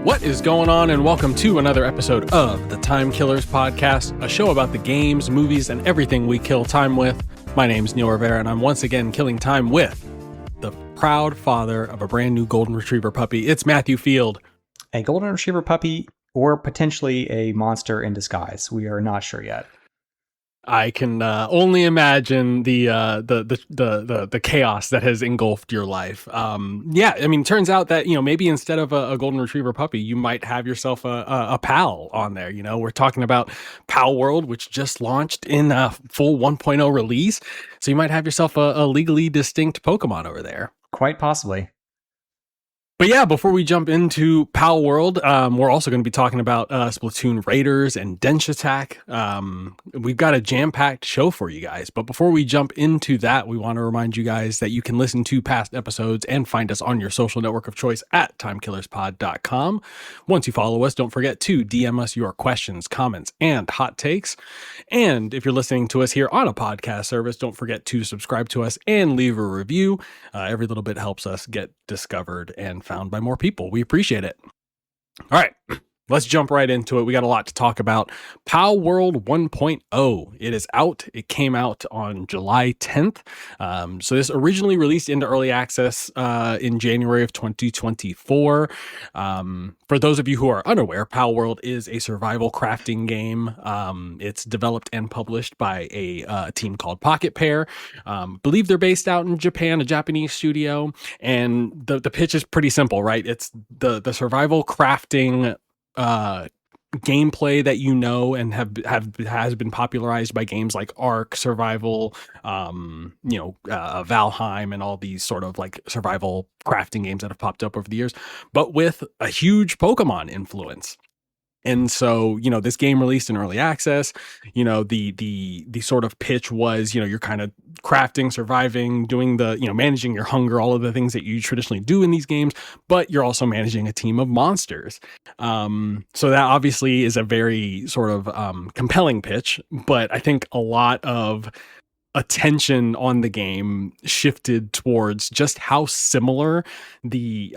What is going on, and welcome to another episode of the Time Killers Podcast, a show about the games, movies, and everything we kill time with. My name's Neil Rivera, and I'm once again killing time with the proud father of a brand new Golden Retriever puppy. It's Matthew Field. A Golden Retriever puppy, or potentially a monster in disguise. We are not sure yet. I can only imagine the chaos that has engulfed your life. Turns out that, maybe instead of a Golden Retriever puppy, you might have yourself a pal on there. We're talking about Palworld, which just launched in a full 1.0 release. So you might have yourself a legally distinct Pokemon over there. Quite possibly. But yeah, before we jump into Palworld, we're also going to be talking about Splatoon Raiders and Denshattack. We've got a jam-packed show for you guys. But before we jump into that, we want to remind you guys that you can listen to past episodes and find us on your social network of choice at timekillerspod.com. Once you follow us, don't forget to DM us your questions, comments, and hot takes. And if you're listening to us here on a podcast service, don't forget to subscribe to us and leave a review. Every little bit helps us get discovered and found by more people. We appreciate it. All right, let's jump right into it. We got a lot to talk about. Palworld 1.0. It is out. It came out on July 10th. So this originally released into early access in January of 2024. For those of you who are unaware, Palworld is a survival crafting game. It's developed and published by a team called Pocket Pair. Believe they're based out in Japan, a Japanese studio. And the pitch is pretty simple, right? It's the survival crafting gameplay that and has been popularized by games like Ark, Survival, Valheim, and all these sort of like survival crafting games that have popped up over the years, but with a huge Pokemon influence. And so, this game released in early access, the sort of pitch was, you're kind of crafting, surviving, doing the, managing your hunger, all of the things that you traditionally do in these games, but you're also managing a team of monsters. So that obviously is a very sort of compelling pitch, but I think a lot of attention on the game shifted towards just how similar the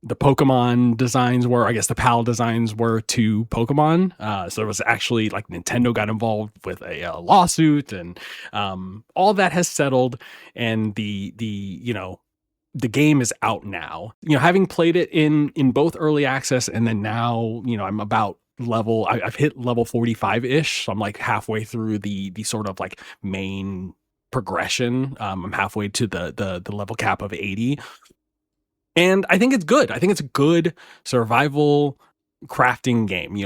Pokemon designs were, I guess the PAL designs were, to Pokemon. So there was actually like Nintendo got involved with a lawsuit, and all that has settled, and the game is out now. Having played it in both early access and then now, I'm about I've hit level 45-ish. So I'm like halfway through the sort of like main progression. I'm halfway to the level cap of 80. And I think it's good. I think it's a good survival crafting game.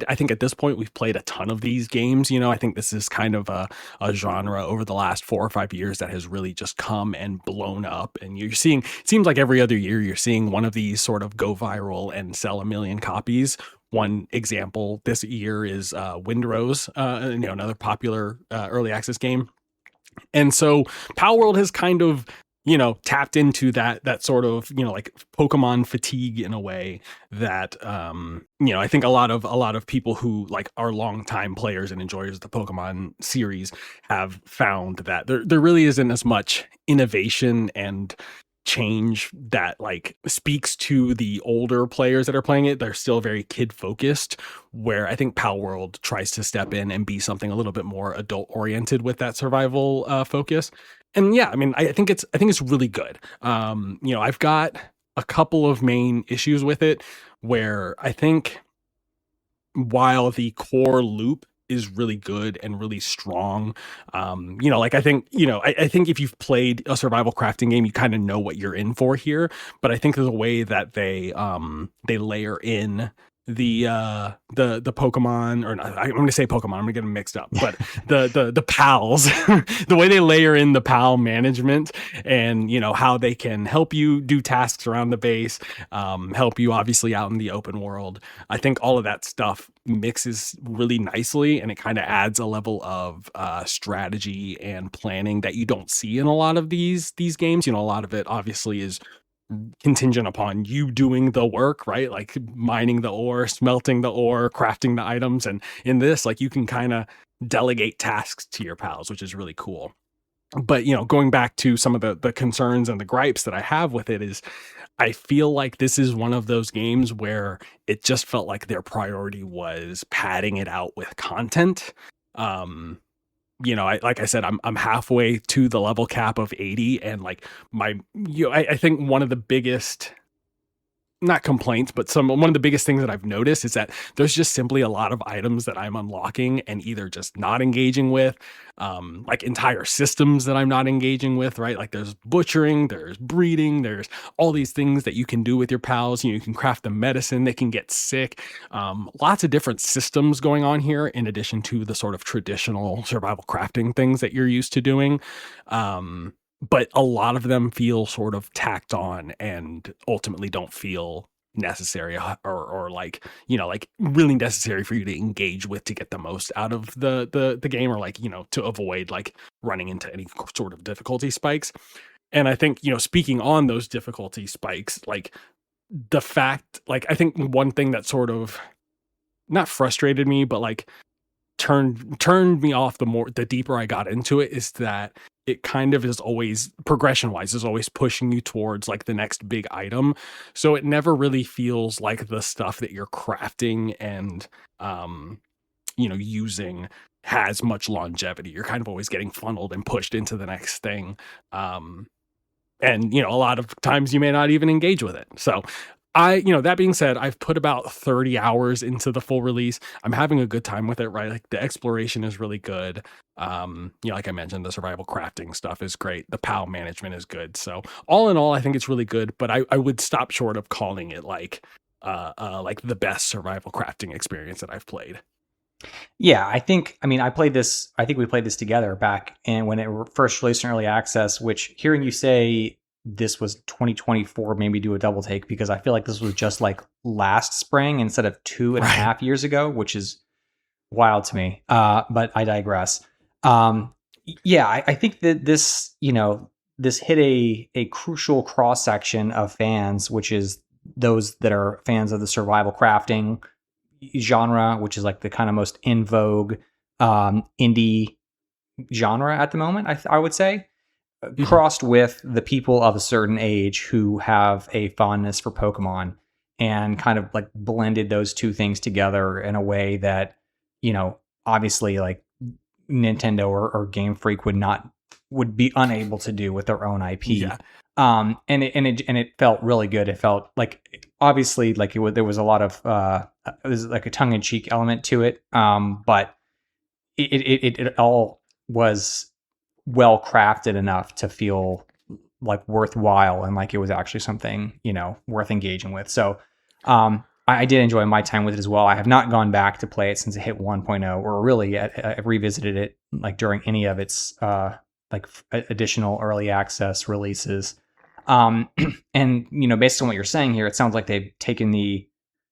I think at this point we've played a ton of these games. I think this is kind of a genre over the last 4 or 5 years that has really just come and blown up. And it seems like every other year you're seeing one of these sort of go viral and sell 1 million copies. One example this year is Windrose, another popular early access game. And so Palworld has kind of tapped into that sort of, like Pokemon fatigue in a way that, I think a lot of people who like are longtime players and enjoyers of the Pokemon series have found that there really isn't as much innovation and change that like speaks to the older players that are playing it. They're still very kid focused, where I think Palworld tries to step in and be something a little bit more adult oriented with that survival focus. And yeah, I think it's really good. I've got a couple of main issues with it where I think while the core loop is really good and really strong, I think if you've played a survival crafting game, you kind of know what you're in for here. But I think the way that they layer in the Pokemon, or not, I'm going to say Pokemon, I'm going to get them mixed up, but the pals, the way they layer in the pal management and, how they can help you do tasks around the base, help you obviously out in the open world. I think all of that stuff mixes really nicely, and it kind of adds a level of strategy and planning that you don't see in a lot of these games. A lot of it obviously is contingent upon you doing the work, right? Like mining the ore, smelting the ore, crafting the items. And in this, like, you can kind of delegate tasks to your pals, which is really cool. But going back to some of the concerns and the gripes that I have with it is I feel like this is one of those games where it just felt like their priority was padding it out with content. Um, like I said, I'm halfway to the level cap of 80, and like I think one of the biggest, not complaints, but one of the biggest things that I've noticed is that there's just simply a lot of items that I'm unlocking and either just not engaging with, like entire systems that I'm not engaging with, right? Like there's butchering, there's breeding, there's all these things that you can do with your pals. You can craft them medicine, they can get sick. Lots of different systems going on here, in addition to the sort of traditional survival crafting things that you're used to doing. But a lot of them feel sort of tacked on and ultimately don't feel necessary, or like like really necessary for you to engage with to get the most out of the game, or like to avoid like running into any sort of difficulty spikes. And I think speaking on those difficulty spikes, like the fact, like I think one thing that sort of not frustrated me, but like turned me off the deeper I got into it, is that it kind of is always, progression wise, is always pushing you towards like the next big item. So it never really feels like the stuff that you're crafting and using has much longevity. You're kind of always getting funneled and pushed into the next thing. And a lot of times you may not even engage with it. So that being said, I've put about 30 hours into the full release. I'm having a good time with it, right? Like the exploration is really good. Like I mentioned, the survival crafting stuff is great. The PAL management is good. So all in all, I think it's really good, but I would stop short of calling it like the best survival crafting experience that I've played. Yeah, I think we played this together back and when it first released in early access, which hearing you say this was 2024 made me do a double take, because I feel like this was just like last spring instead of 2.5 years ago, which is wild to me. But I digress. Yeah, I think that this, this hit a crucial cross section of fans, which is those that are fans of the survival crafting genre, which is like the kind of most in vogue indie genre at the moment, I would say, crossed with the people of a certain age who have a fondness for Pokemon, and kind of like blended those two things together in a way that, obviously like Nintendo or Game Freak would be unable to do with their own IP. Yeah. And it felt really good. It felt like, obviously, like there was a lot of it was like a tongue in cheek element to it. But it all was well crafted enough to feel like worthwhile, and like it was actually something worth engaging with. So I did enjoy my time with it as well. I have not gone back to play it since it hit 1.0, or really I revisited it like during any of its additional early access releases. And based on what you're saying here, it sounds like they've taken the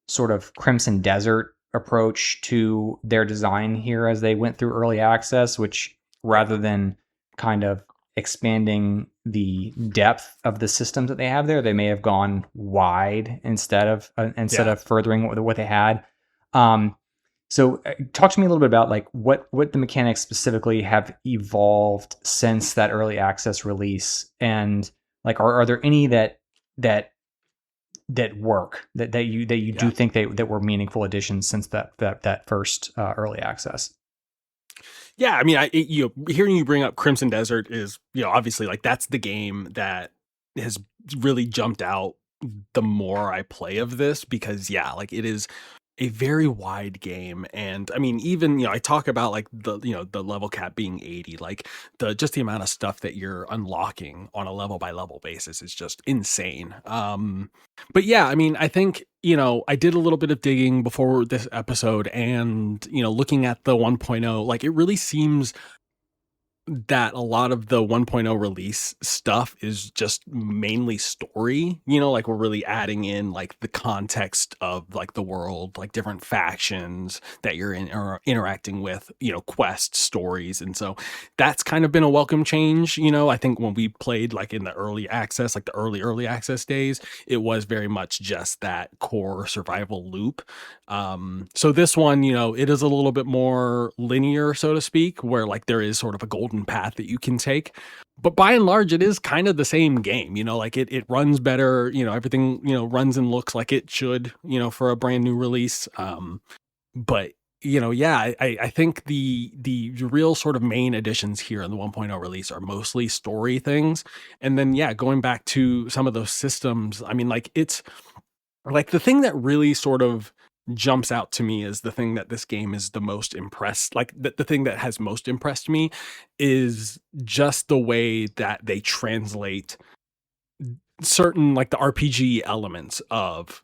sort of Crimson Desert approach to their design here as they went through early access, which, rather than kind of expanding the depth of the systems that they have there, they may have gone wide instead of furthering what they had. So talk to me a little bit about like what the mechanics specifically have evolved since that early access release, and like are there any that work that you do think that were meaningful additions since that first early access? Yeah, I mean, hearing you bring up Crimson Desert is, obviously like that's the game that has really jumped out the more I play of this, because like it is a very wide game. And I mean, even, I talk about like the level cap being 80, like the amount of stuff that you're unlocking on a level by level basis is just insane. But yeah, I mean, I think, I did a little bit of digging before this episode, and, looking at the 1.0, like it really seems that a lot of the 1.0 release stuff is just mainly story, like we're really adding in like the context of like the world, like different factions that you're interacting with, quest stories. And so that's kind of been a welcome change. I think when we played like in the early access, like the early access days, it was very much just that core survival loop. So this one, it is a little bit more linear, so to speak, where like there is sort of a golden golden path that you can take. But by and large, it is kind of the same game, like it runs better, everything, runs and looks like it should, for a brand new release. But yeah, I think the real sort of main additions here in the 1.0 release are mostly story things. And then, yeah, going back to some of those systems, I mean, like, it's like the thing that really sort of jumps out to me is the thing that this game is the most impressed, like the thing that has most impressed me is just the way that they translate certain, like, the RPG elements of,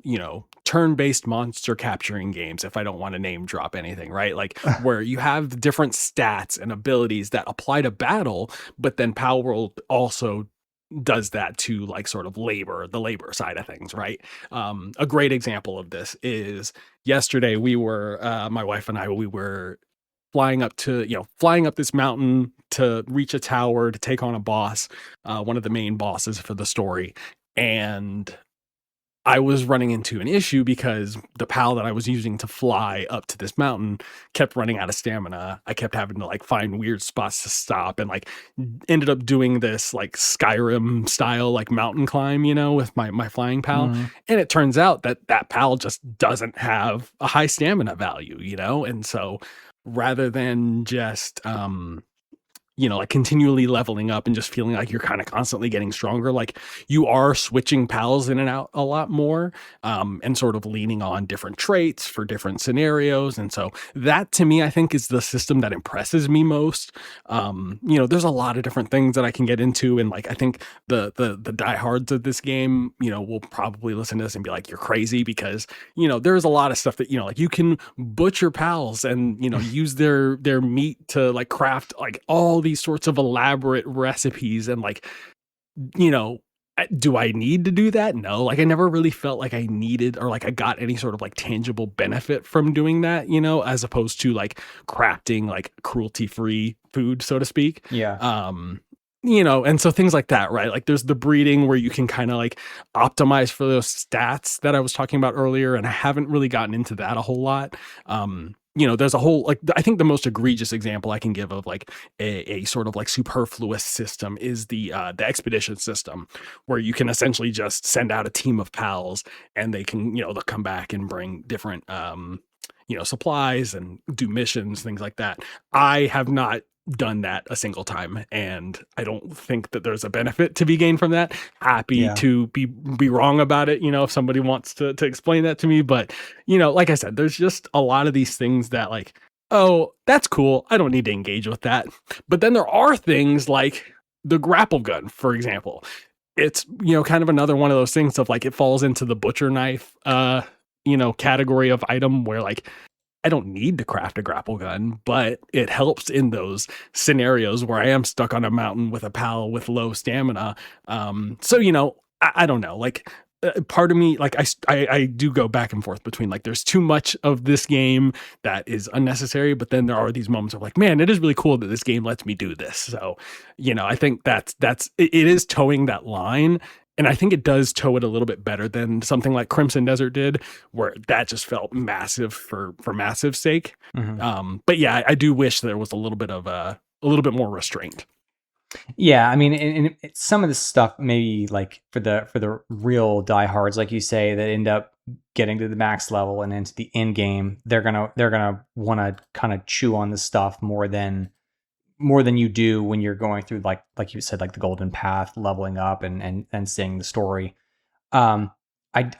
turn-based monster capturing games, if I don't want to name drop anything, right? Like, where you have different stats and abilities that apply to battle, but then Palworld also does that to, like, sort of the labor side of things, right? A great example of this is yesterday my wife and I, we were flying up this mountain to reach a tower to take on a boss, one of the main bosses for the story. And I was running into an issue because the PAL that I was using to fly up to this mountain kept running out of stamina. I kept having to, like, find weird spots to stop, and, like, ended up doing this, like, Skyrim style, like, mountain climb, with my flying PAL. Mhm. And it turns out that PAL just doesn't have a high stamina value, and so rather than just like, continually leveling up and just feeling like you're kind of constantly getting stronger, like, you are switching pals in and out a lot more, and sort of leaning on different traits for different scenarios. And so that, to me, I think, is the system that impresses me most. There's a lot of different things that I can get into, and, like, I think the diehards of this game, will probably listen to this and be like, you're crazy, because there's a lot of stuff that, like, you can butcher pals and use their meat to, like, craft, like, all these sorts of elaborate recipes. And, like, do I need to do that? No. Like, I never really felt like I needed, or, like, I got any sort of, like, tangible benefit from doing that, as opposed to, like, crafting, like, cruelty-free food, so to speak. Yeah. And so things like that, right? Like, there's the breeding where you can kind of, like, optimize for those stats that I was talking about earlier, and I haven't really gotten into that a whole lot. There's a whole, like, I think the most egregious example I can give of, like, a sort of, like, superfluous system is the expedition system, where you can essentially just send out a team of pals, and they can, they'll come back and bring different supplies and do missions, things like that. I have not done that a single time, and I don't think that there's a benefit to be gained from that. Happy Yeah. to be wrong about it, if somebody wants to explain that to me. But like I said, there's just a lot of these things that, like, oh, that's cool, I don't need to engage with that. But then there are things like the grapple gun, for example. It's kind of another one of those things of, like, it falls into the butcher knife category of item, where, like, I don't need to craft a grapple gun, but it helps in those scenarios where I am stuck on a mountain with a pal with low stamina. So, I don't know, like, part of me, like, I do go back and forth between, like, there's too much of this game that is unnecessary, but then there are these moments of, like, man, it is really cool that this game lets me do this. So, I think it is towing that line. And I think it does toe it a little bit better than something like Crimson Desert did, where that just felt massive for massive sake. Mhm. But yeah, I do wish there was a little bit more restraint. Yeah, I mean, and some of this stuff, maybe, like, for the real diehards, like you say, that end up getting to the max level and into the end game, they're gonna want to kind of chew on this stuff more than you do when you're going through, like you said, like, the golden path, leveling up and seeing the story. I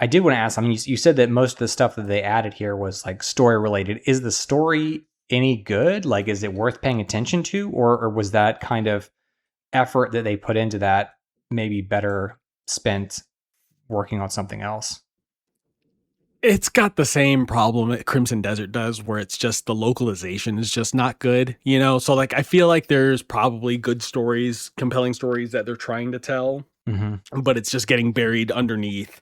did want to ask, I mean, you said that most of the stuff that they added here was, like, story related. Is the story any good? Like, is it worth paying attention to, or was that kind of effort that they put into that maybe better spent working on something else? It's got the same problem that Crimson Desert does, where it's just the localization is just not good, So, like, I feel like there's probably good stories, compelling stories that they're trying to tell, Mm-hmm. but it's just getting buried underneath,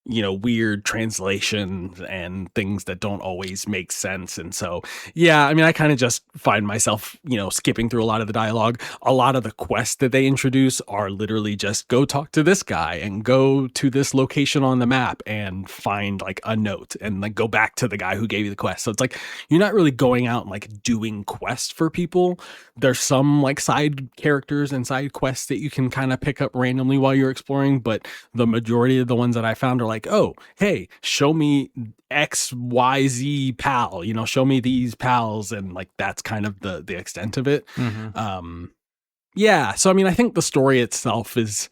weird translations and things that don't always make sense. And so, yeah, I mean, I kind of just find myself, skipping through a lot of the dialogue. A lot of the quests that they introduce are literally just go talk to this guy and go to this location on the map and find like a note and like go back to the guy who gave you the quest. So it's like you're not really going out and like doing quests for people. There's some like side characters and side quests that you can kind of pick up randomly while you're exploring, but the majority of the ones that I found are like, oh, hey, show me XYZ pal, show me these pals, and like that's kind of the extent of it. Yeah, so I mean, I think the story itself is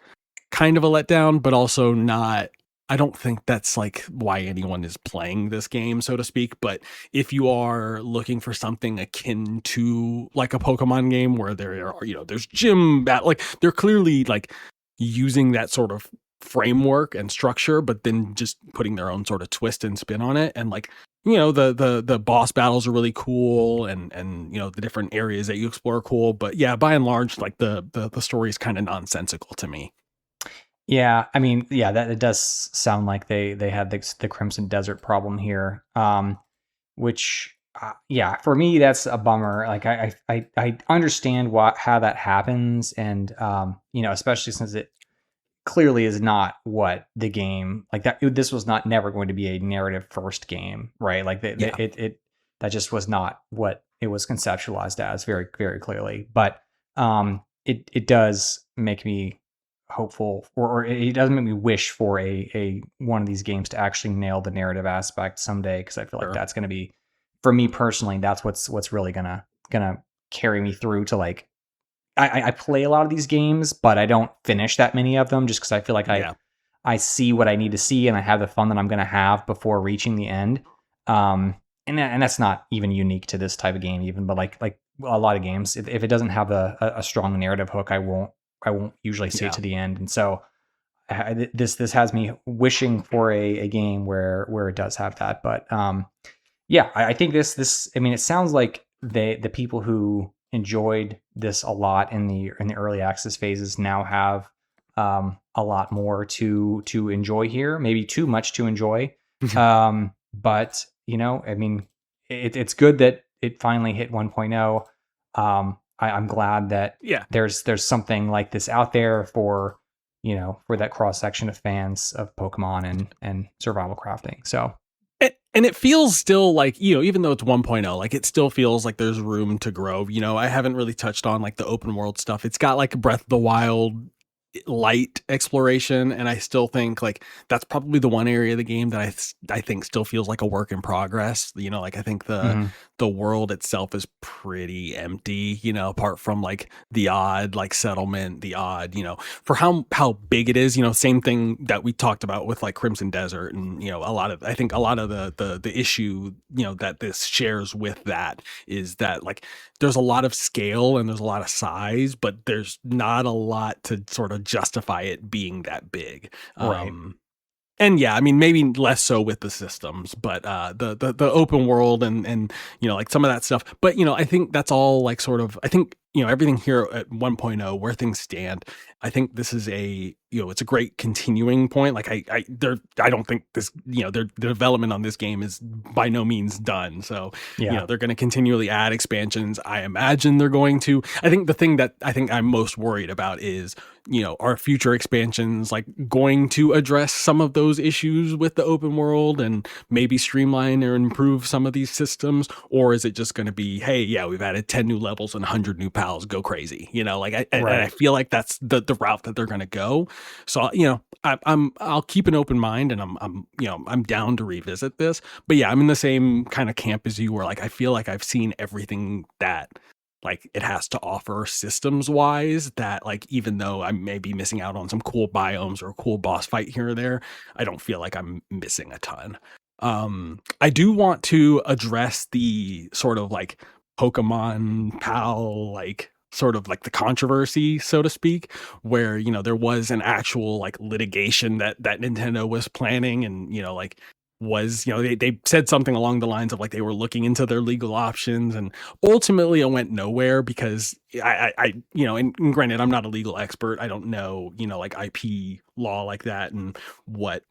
kind of a letdown, but also not. I don't think that's like why anyone is playing this game, so to speak. But if you are looking for something akin to like a Pokemon game where there are, there's gym battle, like they're clearly like using that sort of framework and structure, but then just putting their own sort of twist and spin on it. And like, the boss battles are really cool, and the different areas that you explore are cool. But yeah, by and large, like the story is kind of nonsensical to me. Yeah, I mean, yeah, that it does sound like they had the Crimson Desert problem here, which yeah, for me that's a bummer. Like I understand how that happens, and especially since it clearly is not what the game like that. This was not never going to be a narrative first game, right? Like it that just was not what it was conceptualized as very very clearly. But it does make me hopeful, or it does make me wish for a one of these games to actually nail the narrative aspect someday, because I feel like that's going to be, for me personally, that's what's really gonna carry me through to like I play a lot of these games, but I don't finish that many of them just because I feel like I see what I need to see and I have the fun that I'm going to have before reaching the end. And that's not even unique to this type of game even, but like a lot of games, if it doesn't have a strong narrative hook, I won't usually see it to the end. And so this has me wishing for a game where it does have that. But yeah, I think this, I mean, it sounds like the people who enjoyed this a lot in the early access phases now have a lot more to enjoy here, maybe too much to enjoy. But I mean, it's good that it finally hit 1.0. I'm glad that there's something like this out there for that cross section of fans of Pokemon and survival crafting. So. And it feels still like, even though it's 1.0, like it still feels like there's room to grow. I haven't really touched on like the open world stuff. It's got like Breath of the Wild light exploration, and I still think like that's probably the one area of the game that I think still feels like a work in progress. Like I think the world itself is pretty empty, apart from like the odd like settlement, the odd, for how big it is, same thing that we talked about with like Crimson Desert, and I think a lot of the issue that this shares with that is that like there's a lot of scale and there's a lot of size, but there's not a lot to sort of justify it being that big. Right. And yeah, I mean, maybe less so with the systems, but the open world and like some of that stuff. But I think that's all like sort of, I think everything here at 1.0 where things stand, I think this is it's a great continuing point. Like I don't think this the development on this game is by no means done. So they're going to continually add expansions. I imagine they're going to. I think the thing that I think I'm most worried about is are future expansions like going to address some of those issues with the open world and maybe streamline or improve some of these systems, or is it just going to be, hey, yeah, we've added 10 new levels and 100 new pals, go crazy, and I feel like that's the route that they're going to go. So I'll keep an open mind, and I'm down to revisit this. But yeah, I'm in the same kind of camp as you, where like I feel like I've seen everything that like it has to offer systems wise, that like even though I may be missing out on some cool biomes or a cool boss fight here or there, I don't feel like I'm missing a ton. I do want to address the sort of like Pokemon pal, like sort of like the controversy, so to speak, where there was an actual like litigation that Nintendo was planning, and like was, they said something along the lines of like they were looking into their legal options, and ultimately it went nowhere because and granted, I'm not a legal expert. I don't know, like IP law like that and what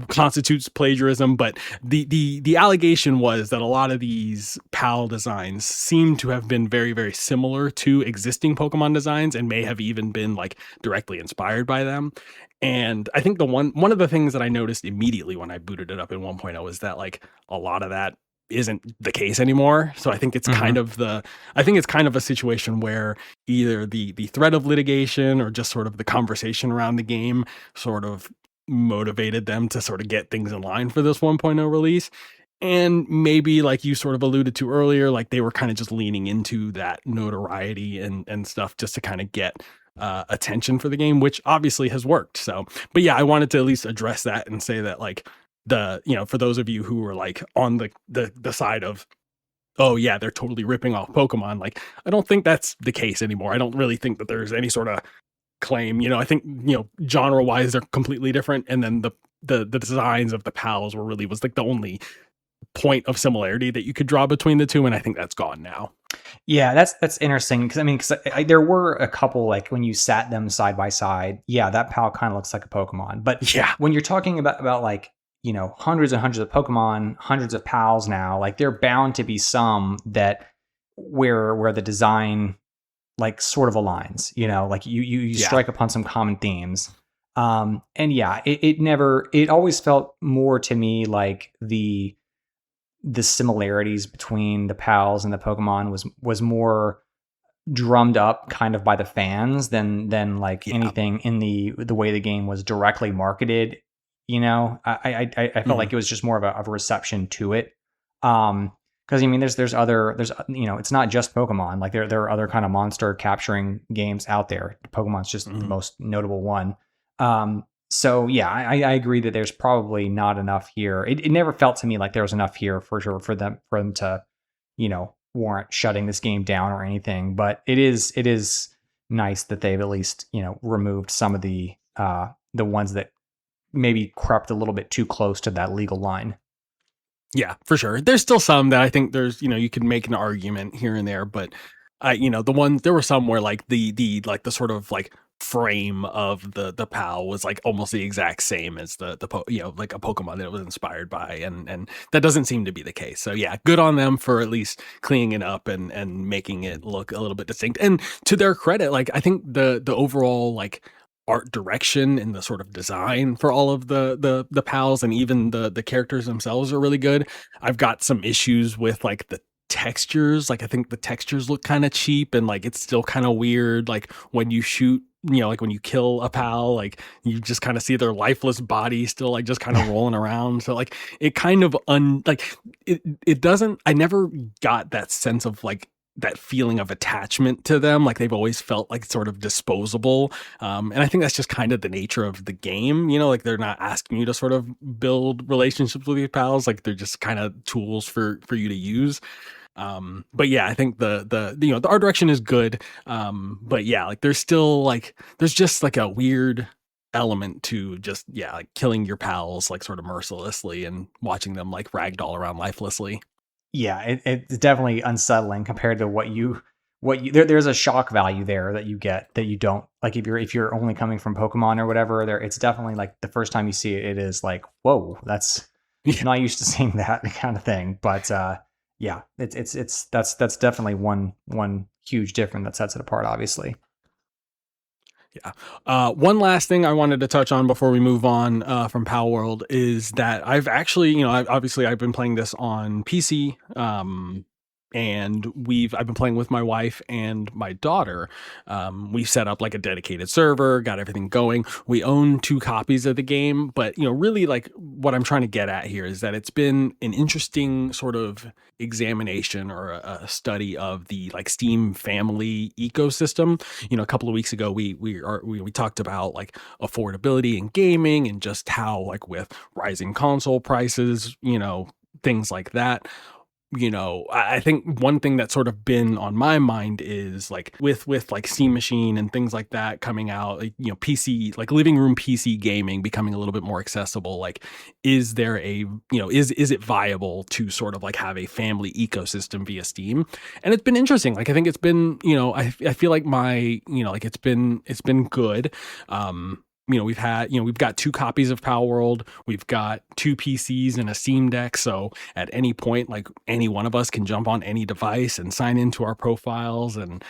constitutes plagiarism, but the allegation was that a lot of these PAL designs seem to have been very, very similar to existing Pokemon designs and may have even been like directly inspired by them. And I think the one of the things that I noticed immediately when I booted it up in 1.0 is that like a lot of that isn't the case anymore. So I think it's Mm-hmm. kind of a situation where either the threat of litigation or just sort of the conversation around the game sort of motivated them to sort of get things in line for this 1.0 release. And maybe like you sort of alluded to earlier, like they were kind of just leaning into that notoriety and stuff just to kind of get attention for the game, which obviously has worked. So, but yeah, I wanted to at least address that and say that like for those of you who were like on the side of, oh yeah, they're totally ripping off Pokemon, like I don't think that's the case anymore. I don't really think that there's any sort of claim. I think, genre wise they're completely different, and then the designs of the pals was like the only point of similarity that you could draw between the two, and I think that's gone now. Yeah, that's interesting because there were a couple like when you sat them side by side. Yeah, that PAL kind of looks like a Pokemon. But Yeah. when you're talking about like hundreds and hundreds of Pokemon, hundreds of PALs now, like there bound to be some that where the design like sort of aligns. Like you strike upon some common themes. And yeah, it always felt more to me like the similarities between the PALs and the Pokemon was more drummed up kind of by the fans than like anything in the way the game was directly marketed. I felt like it was just more of a reception to it. Because I mean, there's it's not just Pokemon. Like there are other kind of monster capturing games out there. Pokemon's just the most notable one. So yeah, I agree that there's probably not enough here. It never felt to me like there was enough here for sure for them to, warrant shutting this game down or anything. But it is nice that they've at least, removed some of the ones that maybe crept a little bit too close to that legal line. Yeah, for sure. There's still some that I think there's, you can make an argument here and there, but there were some where like the sort of like frame of the PAL was like almost the exact same as like a Pokemon that it was inspired by, and that doesn't seem to be the case. So yeah, good on them for at least cleaning it up and making it look a little bit distinct. And to their credit, like I think the overall like art direction and the sort of design for all of the pals and even the characters themselves are really good. I've got some issues with like the textures. Like I think the textures look kind of cheap, and like it's still kind of weird. Like when you shoot, like when you kill a pal, like you just kind of see their lifeless body still like just kind of rolling around. So like it kind of it doesn't, I never got that sense of like that feeling of attachment to them. Like they've always felt like sort of disposable. And I think that's just kind of the nature of the game, like they're not asking you to sort of build relationships with your pals. Like they're just kind of tools for you to use. But yeah, I think the art direction is good. But yeah, like there's just like a weird element to just, yeah, like killing your pals like sort of mercilessly and watching them like ragdoll around lifelessly. Yeah, it's definitely unsettling compared to what you there's a shock value there that you get that you don't like if you're only coming from Pokemon or whatever. There, it's definitely like the first time you see it, it is like, whoa, that's not used to seeing that kind of thing. But yeah, that's definitely one huge difference that sets it apart, obviously. Yeah. One last thing I wanted to touch on before we move on from Palworld is that I've actually, I've been playing this on PC. And I've been playing with my wife and my daughter. We set up like a dedicated server, got everything going. We own 2 copies of the game, but really like what I'm trying to get at here is that it's been an interesting sort of examination or a study of the like Steam family ecosystem. A couple of weeks ago, we talked about like affordability in gaming and just how like with rising console prices, things like that. I think one thing that's sort of been on my mind is like with like Steam Machine and things like that coming out, like, PC, like living room PC gaming becoming a little bit more accessible. Like, is there is it viable to sort of like have a family ecosystem via Steam? And it's been interesting. Like, I think it's been, I feel like like it's been good. We've got 2 copies of Palworld. We've got 2 PCs and a Steam Deck. So at any point, like any one of us can jump on any device and sign into our profiles and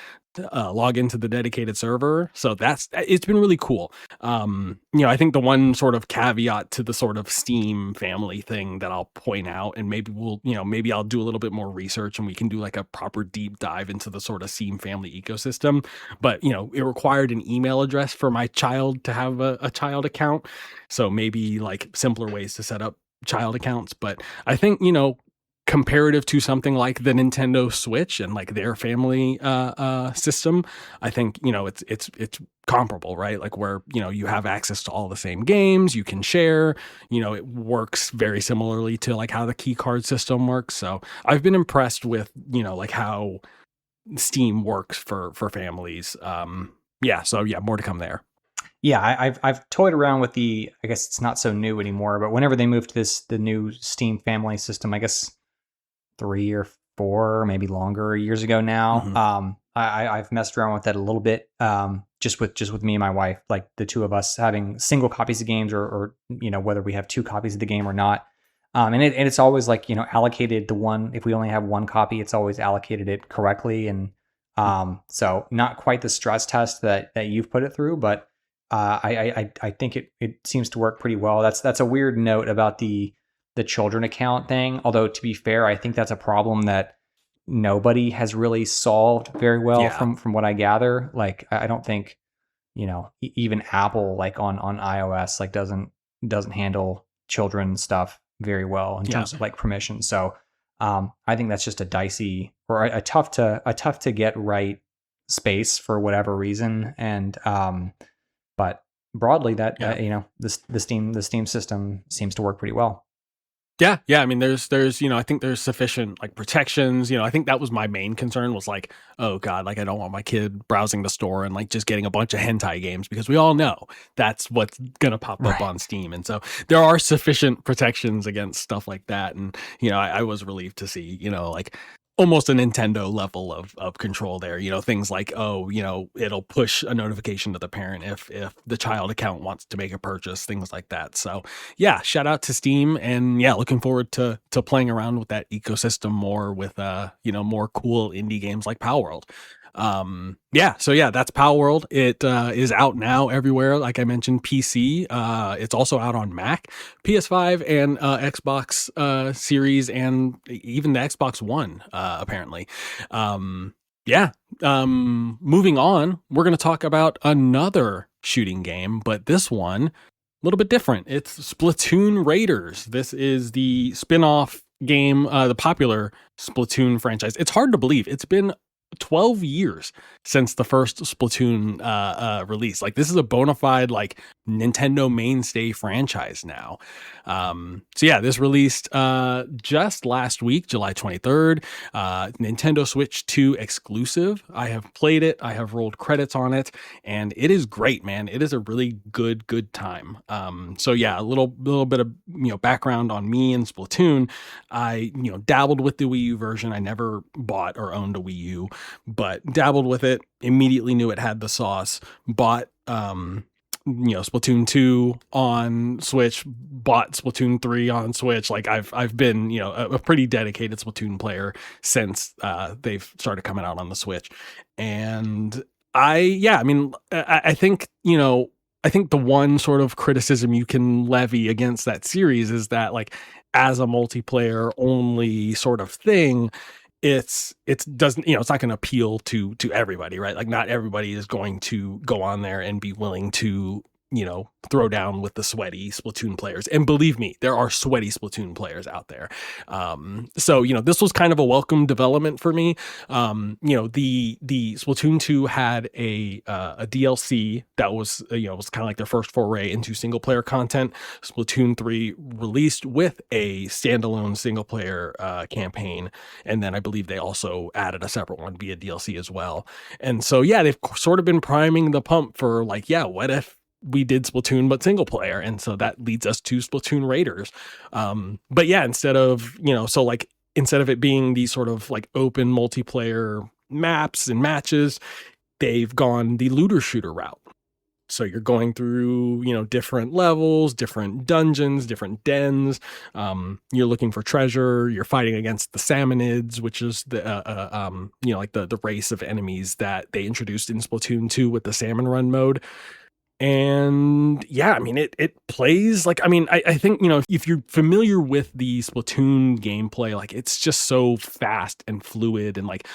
log into the dedicated server. So it's been really cool. I think the one sort of caveat to the sort of Steam family thing that I'll point out, and maybe I'll do a little bit more research and we can do like a proper deep dive into the sort of Steam family ecosystem. But, it required an email address for my child to have a child account. So maybe like simpler ways to set up child accounts. But I think, comparative to something like the Nintendo Switch and like their family system, I think it's comparable, right? Like where you have access to all the same games, you can share. It works very similarly to like how the key card system works. So I've been impressed with like how Steam works for families. So more to come there. Yeah, I've toyed around with I guess it's not so new anymore, but whenever they moved to the new Steam family system, I guess 3 or 4, maybe longer years ago now. Mhm. I've messed around with that a little bit, just with me and my wife, like the two of us having single copies of games, or whether we have 2 copies of the game or not. And it's always like allocated the one. If we only have 1 copy, it's always allocated it correctly, and so not quite the stress test that you've put it through, but I think it seems to work pretty well. That's a weird note about the children account thing. Although to be fair, I think that's a problem that nobody has really solved very well Yeah. from what I gather. Like I don't think even Apple like on iOS like doesn't handle children stuff very well in terms of like permission. So I think that's just a dicey or a tough to get right space for whatever reason. And but broadly that the Steam system seems to work pretty well. Yeah. I mean, there's, I think there's sufficient like protections. I think that was my main concern was like, oh God, like I don't want my kid browsing the store and like just getting a bunch of hentai games, because we all know that's what's going to pop up on Steam. And so there are sufficient protections against stuff like that. And, I was relieved to see, like almost a Nintendo level of control there. Things like, it'll push a notification to the parent if the child account wants to make a purchase, things like that. So yeah, shout out to Steam, and yeah, looking forward to playing around with that ecosystem more with more cool indie games like Palworld. So yeah, that's Palworld. It is out now everywhere, like I mentioned. PC, it's also out on Mac, PS5, and Xbox Series, and even the Xbox One, apparently. Moving on, we're going to talk about another shooting game, but this one a little bit different. It's Splatoon Raiders. This is the spin-off game, the popular Splatoon franchise. It's hard to believe it's been 12 years since the first Splatoon release. Like, this is a bona fide like Nintendo mainstay franchise now. This released just last week, July 23rd. Nintendo Switch 2 exclusive. I have played it. I have rolled credits on it, and it is great, man. It is a really good time. A little bit of background on me and Splatoon. I dabbled with the Wii U version. I never bought or owned a Wii U, but dabbled with it, immediately knew it had the sauce, bought Splatoon 2 on Switch, bought Splatoon 3 on Switch. Like I've been a pretty dedicated Splatoon player since they've started coming out on the Switch. And I think I think the one sort of criticism you can levy against that series is that, like, as a multiplayer only sort of thing, it's doesn't it's not going to appeal to everybody, right? Like, not everybody is going to go on there and be willing to throw down with the sweaty Splatoon players. And believe me, there are sweaty Splatoon players out there. So this was kind of a welcome development for me. The Splatoon 2 had a DLC that was was kind of like their first foray into single player content. Splatoon 3 released with a standalone single player campaign, and then I believe they also added a separate one via DLC as well. And so they've sort of been priming the pump for like, what if we did Splatoon but single player? And so that leads us to Splatoon Raiders. But instead of instead of it being these sort of like open multiplayer maps and matches, they've gone the looter shooter route. So you're going through, different levels, different dungeons, different dens. You're looking for treasure. You're fighting against the Salmonids, which is the, like the race of enemies that they introduced in Splatoon 2 with the Salmon Run mode. And it plays like, I think, if you're familiar with the Splatoon gameplay, like it's just so fast and fluid and like,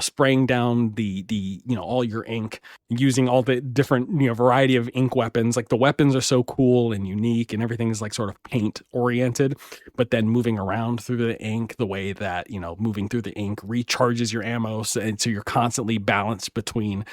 spraying down the all your ink, using all the different, variety of ink weapons. Like the weapons are so cool and unique and everything is like sort of paint oriented, but then moving around through the ink, the way that, moving through the ink recharges your ammo. And so you're constantly balanced between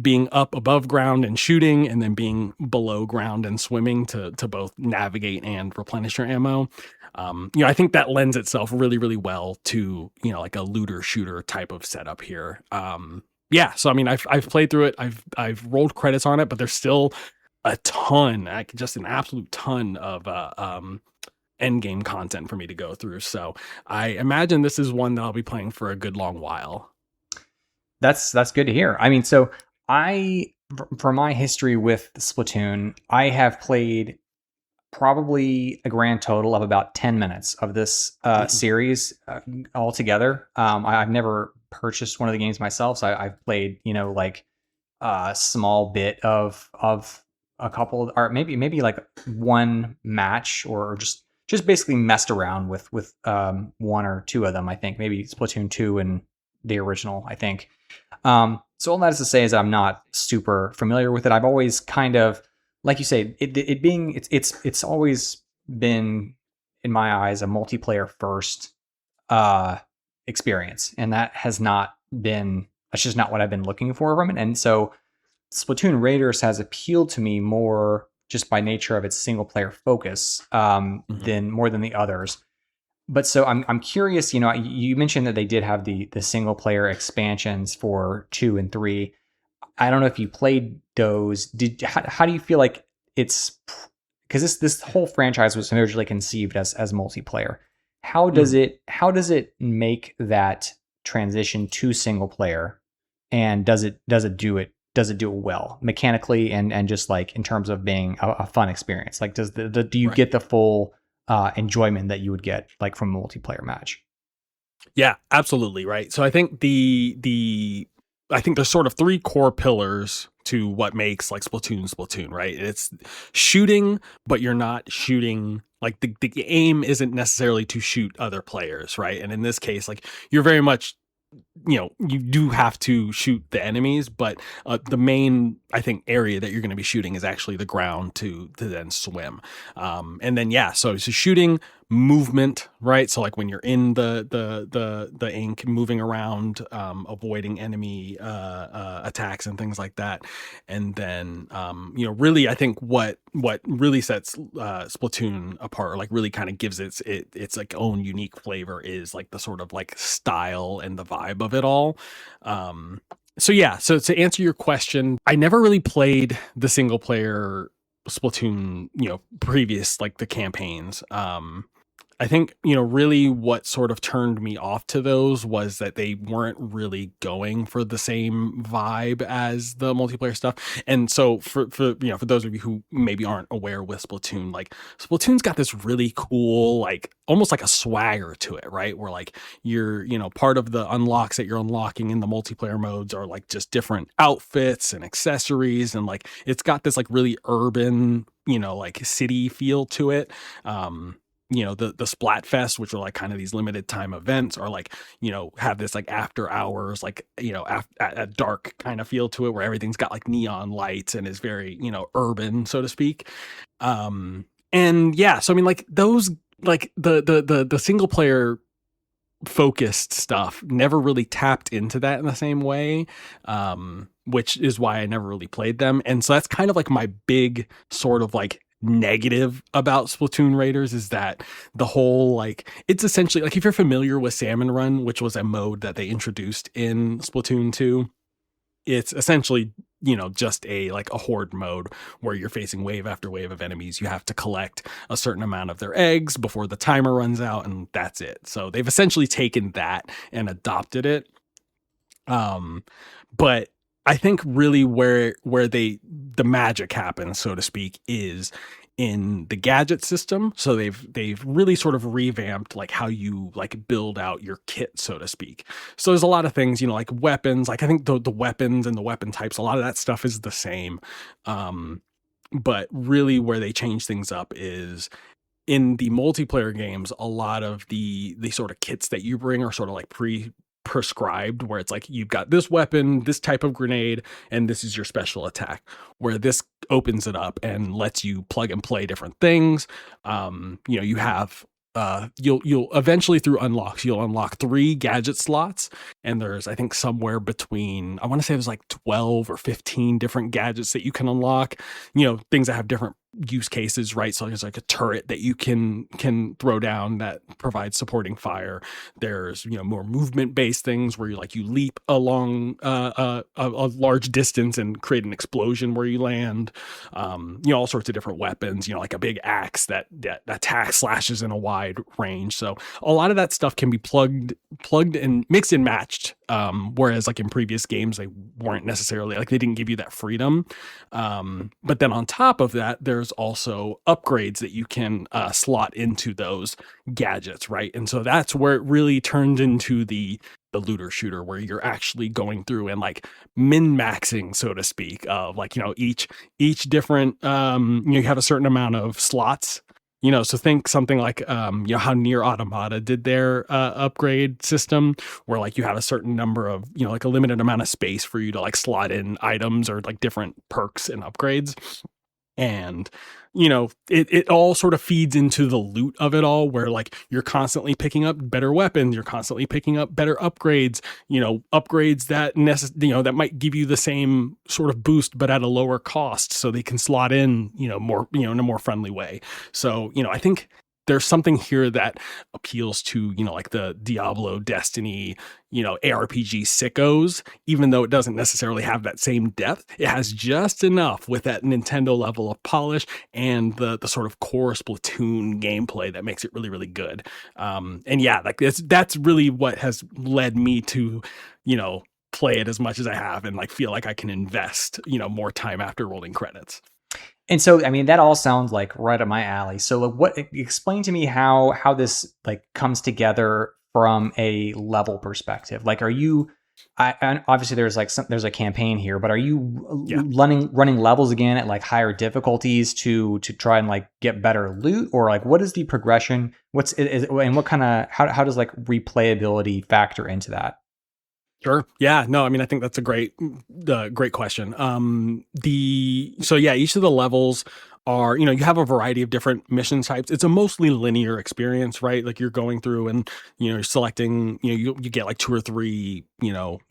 being up above ground and shooting and then being below ground and swimming to both navigate and replenish your ammo. I think that lends itself really, really well to, like a looter shooter type of setup here. So, I've played through it. I've rolled credits on it, but there's still a ton, just an absolute ton of, end game content for me to go through. So I imagine this is one that I'll be playing for a good long while. That's good to hear. So for my history with Splatoon, I have played probably a grand total of about 10 minutes of this series altogether. I've never purchased one of the games myself, so I've played, like a small bit of a couple, or maybe like one match, or just basically messed around with one or two of them. I think maybe Splatoon 2 and the original, I think. So all that is to say is I'm not super familiar with it. I've always kind of, like you say, it's always been, in my eyes, a multiplayer first experience, and that's just not what I've been looking for from it. And so Splatoon Raiders has appealed to me more just by nature of its single player focus than the others. But so I'm curious, you mentioned that they did have the single player expansions for 2 and 3. I don't know if you played those. How do you feel like it's, because this whole franchise was originally conceived as multiplayer. How does it make that transition to single player, and does it do it well mechanically and just like in terms of being a fun experience? Like do you get the full enjoyment that you would get like from a multiplayer match? Yeah, absolutely. Right. So I think I think there's sort of 3 core pillars to what makes like Splatoon, right? It's shooting, but you're not shooting, like the aim isn't necessarily to shoot other players, right? And in this case, like you're very much, you do have to shoot the enemies, but the main, I think, area that you're going to be shooting is actually the ground to then swim. And then, so shooting, movement, right? So like when you're in the ink, moving around, avoiding enemy attacks and things like that. And then, really, I think what really sets Splatoon apart, or like really kind of gives its like own unique flavor, is like the sort of like style and the vibe of it all. So to answer your question, I never really played the single player Splatoon, previous, like the campaigns. I think, really what sort of turned me off to those was that they weren't really going for the same vibe as the multiplayer stuff. And so for those of you who maybe aren't aware with Splatoon, like Splatoon's got this really cool, like almost like a swagger to it, right? Where like you're, part of the unlocks that you're unlocking in the multiplayer modes are like just different outfits and accessories. And like, it's got this like really urban, like city feel to it. the Splatfest, which are like kind of these limited time events, or like, have this like after hours, like, at dark kind of feel to it, where everything's got like neon lights and is very, urban, so to speak. And yeah, so I mean, like those, like the single player focused stuff never really tapped into that in the same way, which is why I never really played them. And so that's kind of like my big sort of like negative about Splatoon Raiders, is that the whole, like, it's essentially like, if you're familiar with Salmon Run, which was a mode that they introduced in Splatoon 2, it's essentially, just a horde mode where you're facing wave after wave of enemies. You have to collect a certain amount of their eggs before the timer runs out, and that's it. So they've essentially taken that and adopted it. But I think really where the magic happens, so to speak, is in the gadget system. So they've really sort of revamped like how you like build out your kit, so to speak. So there's a lot of things, like weapons. Like I think the weapons and the weapon types, a lot of that stuff is the same. But really where they change things up is in the multiplayer games. A lot of the sort of kits that you bring are sort of like prescribed, where it's like, you've got this weapon, this type of grenade, and this is your special attack, where this opens it up and lets you plug and play different things. You have you'll eventually, through unlocks, you'll unlock 3 gadget slots, and there's, I think, somewhere between, I want to say there's like 12 or 15 different gadgets that you can unlock, things that have different use cases, right? So there's like a turret that you can throw down that provides supporting fire. There's, more movement based things where you leap along a large distance and create an explosion where you land. All sorts of different weapons, like a big axe that attacks, slashes in a wide range. So a lot of that stuff can be plugged and mixed and matched. Whereas like in previous games, they weren't necessarily, like, they didn't give you that freedom. But then on top of that, there's also upgrades that you can slot into those gadgets, right? And so that's where it really turned into the looter shooter, where you're actually going through and like min-maxing, so to speak, of like, each different, you have a certain amount of slots. So think something like, how Near Automata did their upgrade system, where like you have a certain number of, like a limited amount of space for you to like slot in items or like different perks and upgrades. And, it all sort of feeds into the loot of it all, where like you're constantly picking up better weapons, you're constantly picking up better upgrades, upgrades that that might give you the same sort of boost, but at a lower cost, so they can slot in, more, in a more friendly way. So, I think there's something here that appeals to, like the Diablo, Destiny, ARPG sickos, even though it doesn't necessarily have that same depth. It has just enough with that Nintendo level of polish and the sort of core Splatoon gameplay that makes it really, really good. And yeah, like that's really what has led me to, play it as much as I have, and like feel like I can invest, more time after rolling credits. And so, I mean, that all sounds like right up my alley. So, like, explain to me how this like comes together from a level perspective. Like, are you? And obviously there's a campaign here, but are you running levels again at like higher difficulties to try and like get better loot, or like what is the progression? And what kind of how does like replayability factor into that? Sure. Yeah. No, I mean, I think that's a great question. Each of the levels are, you have a variety of different mission types. It's a mostly linear experience, right? Like you're going through and, you're selecting, you get like 2 or 3,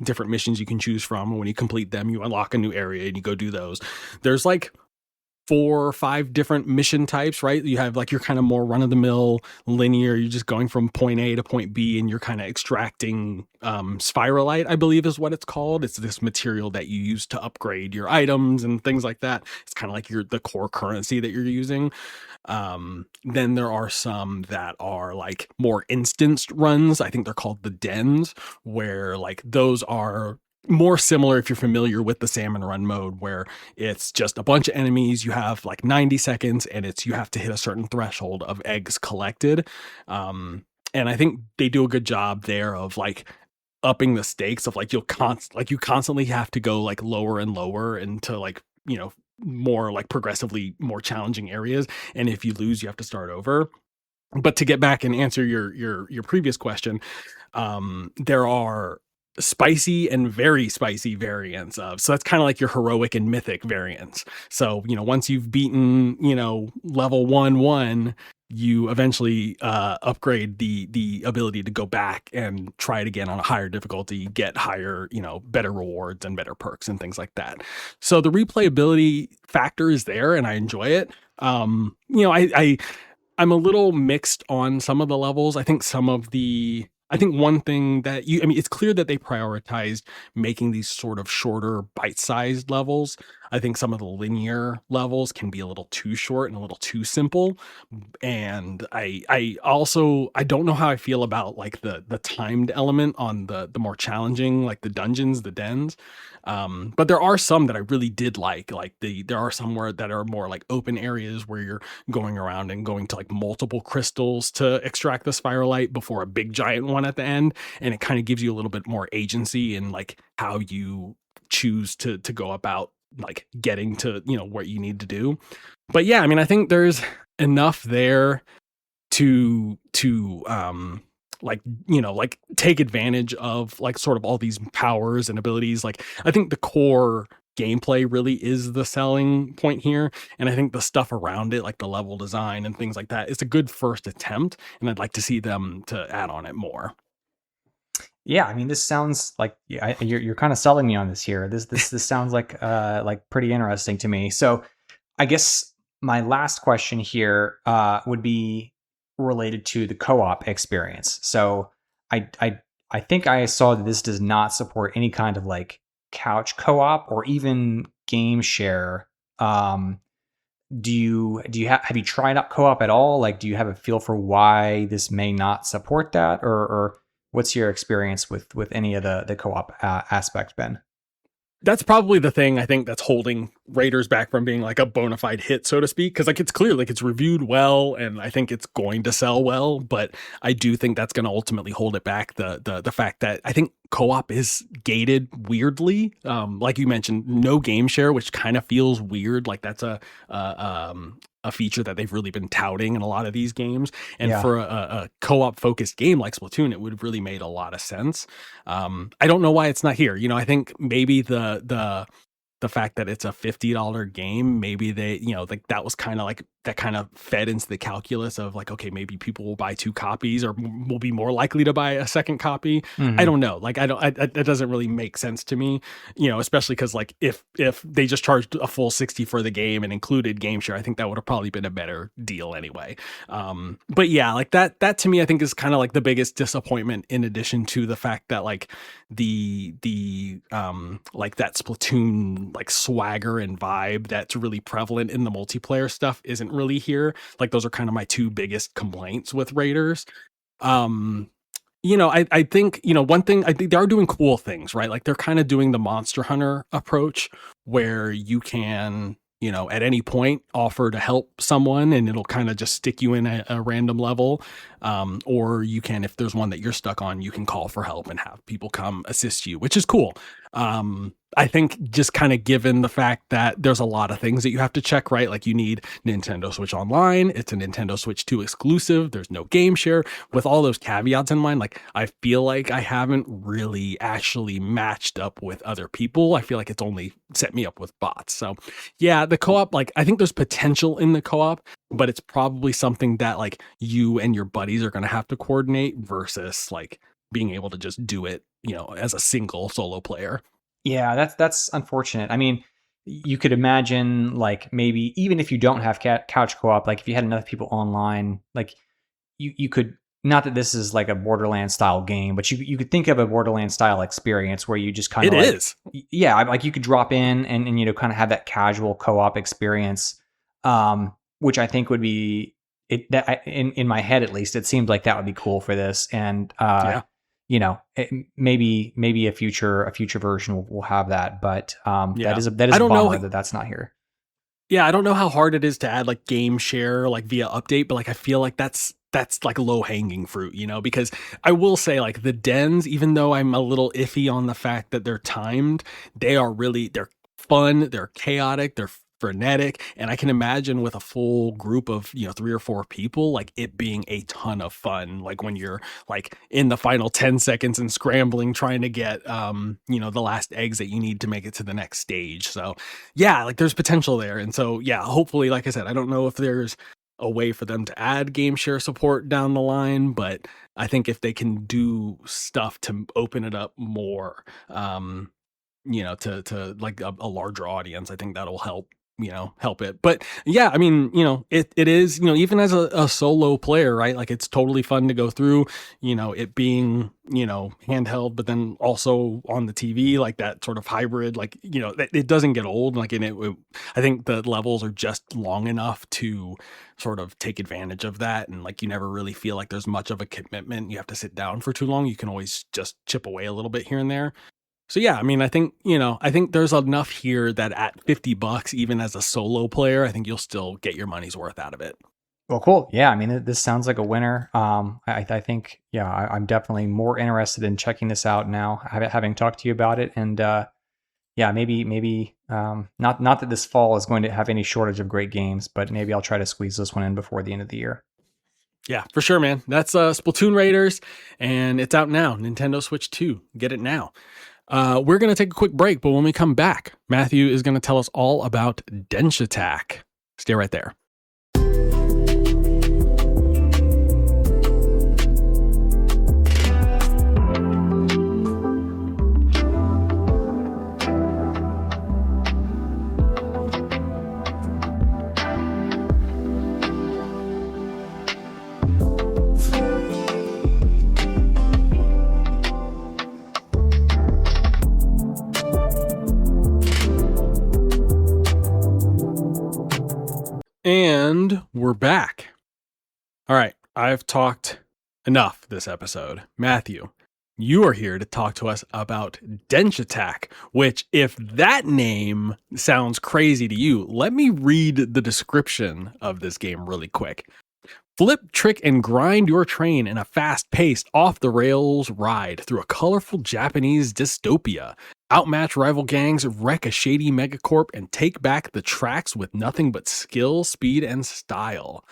different missions you can choose from. And when you complete them, you unlock a new area and you go do those. There's like 4 or 5 different mission types, right? You have like your kind of more run-of-the-mill linear, you're just going from point A to point B, and you're kind of extracting spiralite, I believe is what it's called. It's this material that you use to upgrade your items and things like that. It's kind of like the core currency that you're using. Then there are some that are like more instanced runs. I think they're called the dens, where like those are more similar, if you're familiar with the Salmon Run mode, where it's just a bunch of enemies. You have like 90 seconds, and you have to hit a certain threshold of eggs collected. And I think they do a good job there of like upping the stakes of like you constantly have to go like lower and lower into like, more like progressively more challenging areas. And if you lose, you have to start over. But to get back and answer your previous question, there are spicy and very spicy variants of, so that's kind of like your heroic and mythic variants. So once you've beaten level 1, you eventually upgrade the ability to go back and try it again on a higher difficulty, get higher, better rewards and better perks and things like that. So the replayability factor is there, and I enjoy it. I'm a little mixed on some of the levels. I think one thing that it's clear that they prioritized making these sort of shorter bite-sized levels. I think some of the linear levels can be a little too short and a little too simple. And I don't know how I feel about like the timed element on the more challenging, like the dungeons, the dens. But there are some that I really did like there are some that are more like open areas where you're going around and going to like multiple crystals to extract the spiralite before a big giant one at the end. And it kind of gives you a little bit more agency in like how you choose to go about like getting to, what you need to do. But yeah, I think there's enough there to like take advantage of like sort of all these powers and abilities. Like I think the core gameplay really is the selling point here, and I think the stuff around it, like the level design and things like that, is a good first attempt, and I'd like to see them to add on it more. Yeah, this sounds like you're kind of selling me on this here. This sounds like pretty interesting to me. So I guess my last question here would be related to the co-op experience. So I think I saw that this does not support any kind of like couch co-op or even game share. Do you have you tried out co-op at all? Like, do you have a feel for why this may not support that, or what's your experience with any of the co-op aspect been? That's probably the thing I think that's holding Raiders back from being like a bona fide hit, so to speak. Cause like it's clear, like it's reviewed well, and I think it's going to sell well, but I do think that's going to ultimately hold it back. The fact that I think co-op is gated weirdly. Like you mentioned, no game share, which kind of feels weird. Like that's a feature that they've really been touting in a lot of these games. And Yeah. for a co-op focused game like Splatoon, it would have really made a lot of sense. I don't know why it's not here. I think maybe the fact that it's a $50 game, maybe they, like that was kind of like that kind of fed into the calculus of like, okay, maybe people will buy 2 copies or will be more likely to buy a second copy. I don't know. Like, that doesn't really make sense to me, especially because like if they just charged a full 60 for the game and included game share, I think that would have probably been a better deal anyway. But yeah, like that to me, I think is kind of like the biggest disappointment, in addition to the fact that like the like that Splatoon like swagger and vibe that's really prevalent in the multiplayer stuff isn't really here. Like those are kind of my 2 biggest complaints with Raiders. I think, one thing, I think they are doing cool things, right? Like they're kind of doing the Monster Hunter approach where you can, at any point offer to help someone and it'll kind of just stick you in a random level. Or you can, if there's one that you're stuck on, you can call for help and have people come assist you, which is cool. I think just kind of given the fact that there's a lot of things that you have to check, right? Like you need Nintendo Switch Online. It's a Nintendo Switch 2 exclusive. There's no game share. With all those caveats in mind, like I feel like I haven't really actually matched up with other people. I feel like it's only set me up with bots. So yeah, the co-op, like I think there's potential in the co-op, but it's probably something that like you and your buddies are going to have to coordinate versus like being able to just do it, as a single solo player. Yeah, that's unfortunate. You could imagine like maybe even if you don't have couch co-op, like if you had enough people online, like you could, not that this is like a Borderlands style game, but you could think of a Borderlands style experience where you just kind of It like, is. yeah, like you could drop in and kind of have that casual co-op experience, which I think would be it. That in my head at least, it seems like that would be cool for this, and Yeah. maybe a future version will have that, but Yeah. that is a I don't know. bummer that that's not here. Yeah, I don't know how hard it is to add like game share like via update, but like I feel like that's like low hanging fruit, because I will say like the dens, even though I'm a little iffy on the fact that they're timed, they're fun, they're chaotic, they're frenetic, and I can imagine with a full group of 3 or 4 people, like it being a ton of fun, like when you're like in the final 10 seconds and scrambling trying to get the last eggs that you need to make it to the next stage. So yeah, like there's potential there. And so yeah, hopefully, like I said, I don't know if there's a way for them to add game share support down the line, but I think if they can do stuff to open it up more, to like a larger audience, I think that'll help it. But yeah, I mean, it is, even as a solo player, right? Like it's totally fun to go through, it being, handheld, but then also on the TV, like that sort of hybrid, like, it doesn't get old. Like I think the levels are just long enough to sort of take advantage of that. And like, you never really feel like there's much of a commitment. You have to sit down for too long. You can always just chip away a little bit here and there. So yeah, I mean, I think there's enough here that at $50, even as a solo player, I think you'll still get your money's worth out of it. Well, cool. Yeah, I mean, this sounds like a winner. I think, yeah, I'm definitely more interested in checking this out now, having talked to you about it. And yeah, maybe not that this fall is going to have any shortage of great games, but maybe I'll try to squeeze this one in before the end of the year. Yeah, for sure, man. That's Splatoon Raiders, and it's out now. Nintendo Switch 2. Get it now. We're going to take a quick break, but when we come back, Matthew is going to tell us all about Denshattack. Stay right there. And we're back. All right, I've talked enough this episode. Matthew, you are here to talk to us about Denshattack, which, if that name sounds crazy to you, let me read the description of this game really quick. Flip, trick, and grind your train in a fast-paced, off-the-rails ride through a colorful Japanese dystopia. Outmatch rival gangs, wreck a shady megacorp, and take back the tracks with nothing but skill, speed, and style.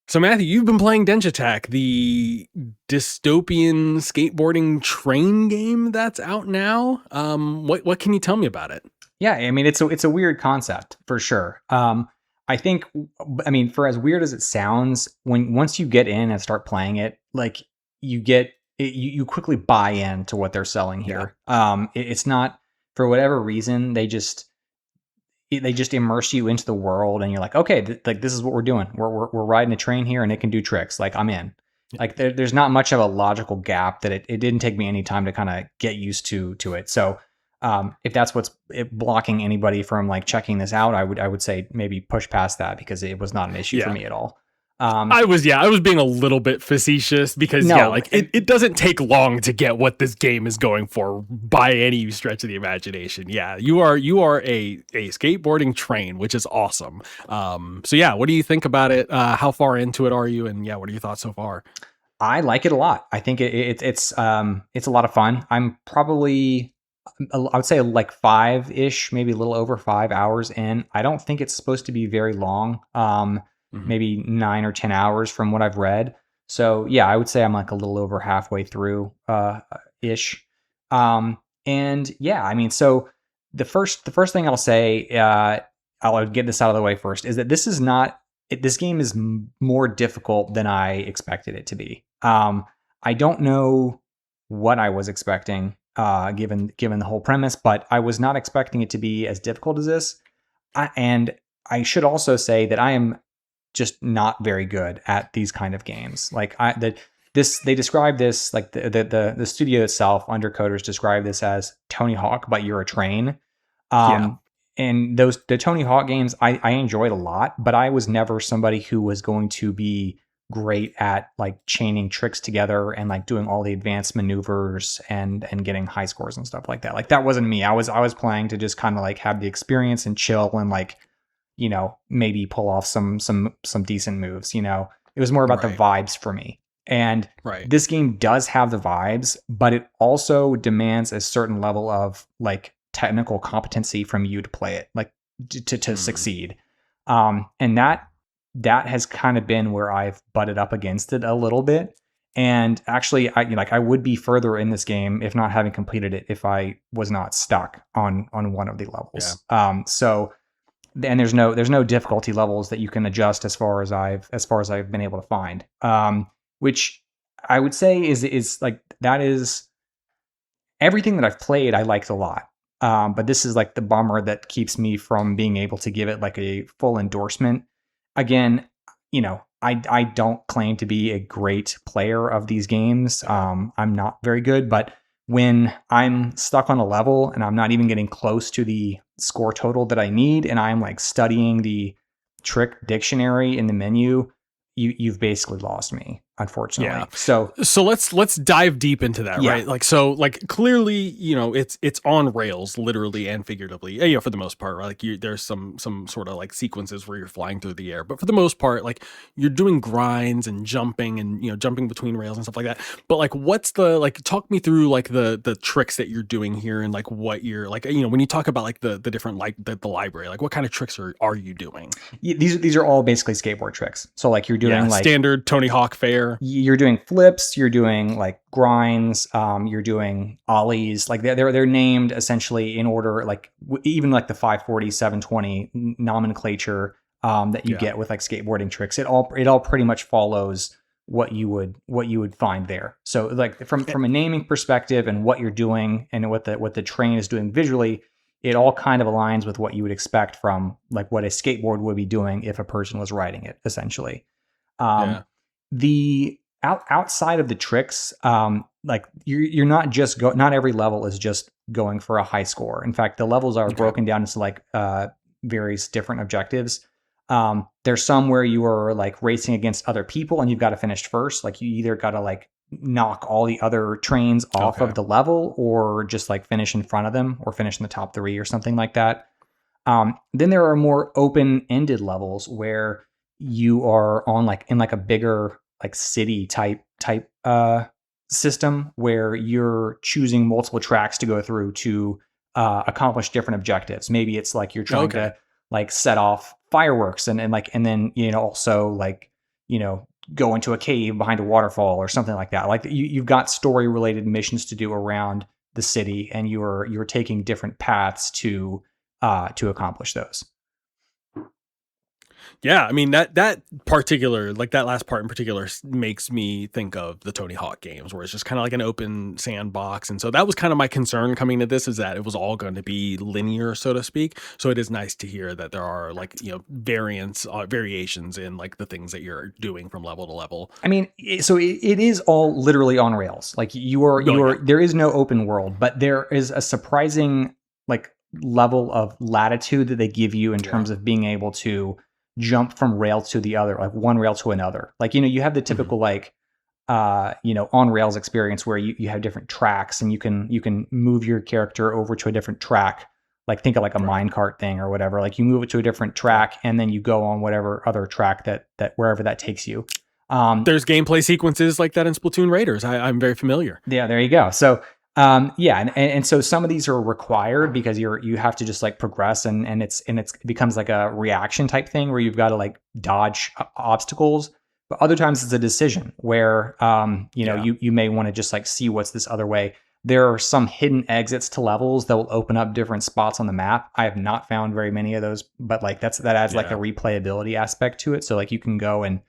So, Matthew, you've been playing Denshattack, the dystopian skateboarding train game that's out now. What can you tell me about it? Yeah, I mean, it's a weird concept for sure. I think, I mean, for as weird as it sounds, once you get in and start playing it, like you quickly buy into what they're selling here. Yeah. It's not, for whatever reason, they just immerse you into the world, and you're like, okay, like this is what we're doing. We're riding a train here, and it can do tricks. Like I'm in. Like there's not much of a logical gap that it didn't take me any time to kind of get used to it. So if that's what's blocking anybody from like checking this out, I would say maybe push past that, because it was not an issue for me at all. I was being a little bit facetious, because it doesn't take long to get what this game is going for by any stretch of the imagination. Yeah, you are a skateboarding train, which is awesome. So yeah, what do you think about it? How far into it are you? And yeah, what are your thoughts so far? I like it a lot. I think it's a lot of fun. I'm probably, I would say like 5-ish, maybe a little over 5 hours in. I don't think it's supposed to be very long. Maybe 9 or 10 hours from what I've read. So yeah, I would say I'm like a little over halfway through ish. And yeah, I mean, so the first thing I'll say, I'll get this out of the way first, is that this game is more difficult than I expected it to be. I don't know what I was expecting, given the whole premise, but I was not expecting it to be as difficult as this. And I should also say that I am just not very good at these kind of games. Like they describe this, like the studio itself, Undercoders, describe this as Tony Hawk, but you're a train. And the Tony Hawk games I enjoyed a lot, but I was never somebody who was going to be great at like chaining tricks together and like doing all the advanced maneuvers and getting high scores and stuff like that. Like that wasn't me. I was playing to just kind of like have the experience and chill and like, maybe pull off some decent moves. It was more about the vibes for me. And this game does have the vibes, but it also demands a certain level of like technical competency from you to play it. Like to succeed. And that has kind of been where I've butted up against it a little bit. And actually, I would be further in this game if not having completed it if I was not stuck on one of the levels. Yeah. So, and there's no difficulty levels that you can adjust as far as I've been able to find. Which I would say is like that is everything that I've played I liked a lot. But this is like the bummer that keeps me from being able to give it like a full endorsement. Again, I don't claim to be a great player of these games. I'm not very good, but when I'm stuck on a level and I'm not even getting close to the score total that I need, and I'm like studying the trick dictionary in the menu, you've basically lost me, unfortunately. Yeah. So let's dive deep into that, Yeah. right? Like, so like clearly, it's on rails, literally and figuratively, for the most part, right? Like there's some sort of like sequences where you're flying through the air, but for the most part, like you're doing grinds and jumping and, jumping between rails and stuff like that. But like, what's talk me through like the tricks that you're doing here and like what you're like, when you talk about like the different, like the library, like what kind of tricks are you doing? These are all basically skateboard tricks. So like you're doing like standard Tony Hawk fare. You're doing flips, you're doing like grinds, you're doing ollies. Like they're named essentially in order, like even like the 540, 720 nomenclature that you get with like skateboarding tricks. It all pretty much follows what you would find there. So like from a naming perspective and what you're doing and what the train is doing visually, it all kind of aligns with what you would expect from like what a skateboard would be doing if a person was riding it, essentially. The outside of the tricks, like you're not just not every level is just going for a high score. In fact, the levels are broken down into like various different objectives. There's some where you are like racing against other people and you've got to finish first. Like you either got to like knock all the other trains off of the level or just like finish in front of them or finish in the top 3 or something like that. Then there are more open-ended levels where you are on like in like a bigger like city type system where you're choosing multiple tracks to go through to accomplish different objectives. Maybe it's like you're trying to like set off fireworks and then also like go into a cave behind a waterfall or something like that. Like you've got story related missions to do around the city and you're taking different paths to accomplish those. Yeah, I mean that particular, like that last part in particular, makes me think of the Tony Hawk games, where it's just kind of like an open sandbox, and so that was kind of my concern coming to this, is that it was all going to be linear, so to speak. So it is nice to hear that there are like variations in like the things that you're doing from level to level. I mean, so it is all literally on rails. Like there is no open world, but there is a surprising like level of latitude that they give you in terms of being able to jump from rail to the other, like one rail to another. Like, you have the typical like, on rails experience where you have different tracks and you can move your character over to a different track. Like think of like a minecart thing or whatever. Like you move it to a different track and then you go on whatever other track that wherever that takes you. There's gameplay sequences like that in Splatoon Raiders. I'm very familiar. Yeah, there you go. So and so some of these are required because you have to just like progress and it becomes like a reaction type thing where you've got to like dodge obstacles. But other times it's a decision where you may want to just like see what's this other way. There are some hidden exits to levels that will open up different spots on the map. I have not found very many of those, but like that adds like a replayability aspect to it. So like you can go and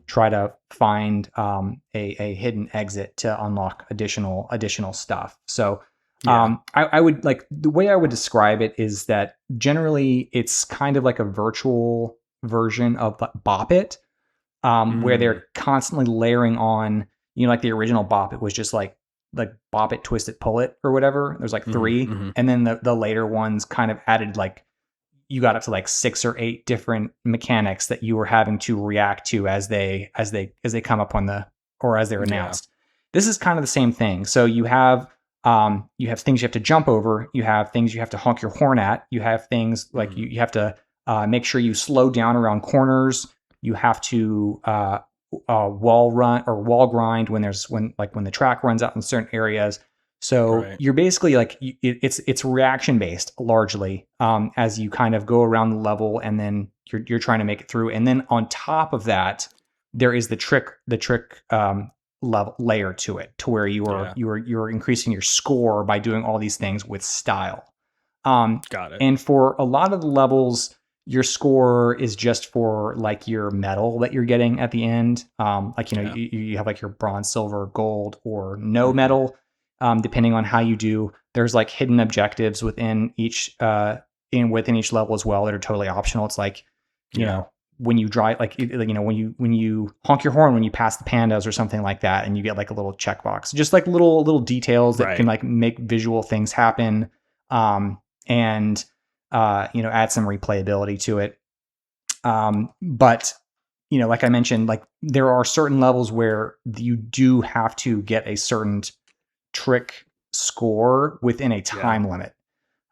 try to find a hidden exit to unlock additional stuff. So I would like, the way I would describe it is that generally it's kind of like a virtual version of Bop It, where they're constantly layering on, like the original Bop It was just like Bop It, Twist It, Pull It or whatever. There's like 3. And then the later ones kind of added like, you got up to like 6 or 8 different mechanics that you were having to react to as they come up on as they're announced. This is kind of the same thing. So you have things you have to jump over. You have things you have to honk your horn at. You have things like you have to make sure you slow down around corners. You have to wall run or wall grind when the track runs out in certain areas. So Right. you're basically like it's reaction based largely, as you kind of go around the level and then you're trying to make it through. And then on top of that, there is the trick level layer to it, to where Yeah. you're increasing your score by doing all these things with style. Um, Got it. and for a lot of the levels, your score is just for like your medal that you're getting at the end. Like, Yeah. you have like your bronze, silver, gold, or no Hmm. medal, depending on how you do. There's like hidden objectives within each level as well that are totally optional. It's like, you Yeah. know, when you drive, like, when you honk your horn when you pass the pandas or something like that, and you get like a little checkbox, just like little details that can Right. like make visual things happen. And add some replayability to it. But like I mentioned, like there are certain levels where you do have to get a certain trick score within a Yeah. time limit.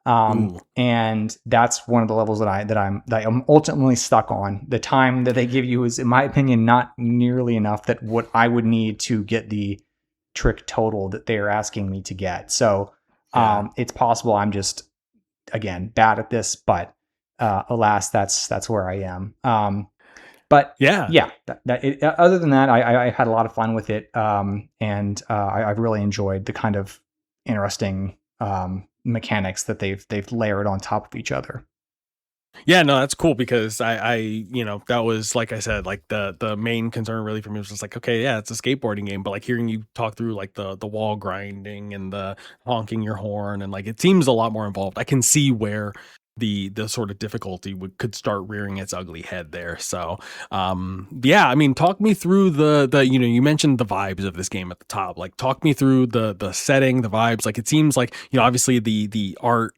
Ooh. And that's one of the levels that I'm ultimately stuck on. The time that they give you is, in my opinion, not nearly enough that what I would need to get the trick total that they are asking me to get. So Yeah. it's possible I'm just, again, bad at this, but alas, that's where I am. But Yeah. yeah, other than that, I had a lot of fun with it, and I've really enjoyed the kind of interesting mechanics that they've layered on top of each other. Yeah, no, that's cool because that was, like I said, like the main concern really for me was just like, okay, yeah, it's a skateboarding game, but like hearing you talk through like the wall grinding and the honking your horn, and like it seems a lot more involved. I can see where the sort of difficulty could start rearing its ugly head there. So yeah, I mean, talk me through the you mentioned the vibes of this game at the top. Like talk me through the setting, the vibes. Like it seems like, obviously the art,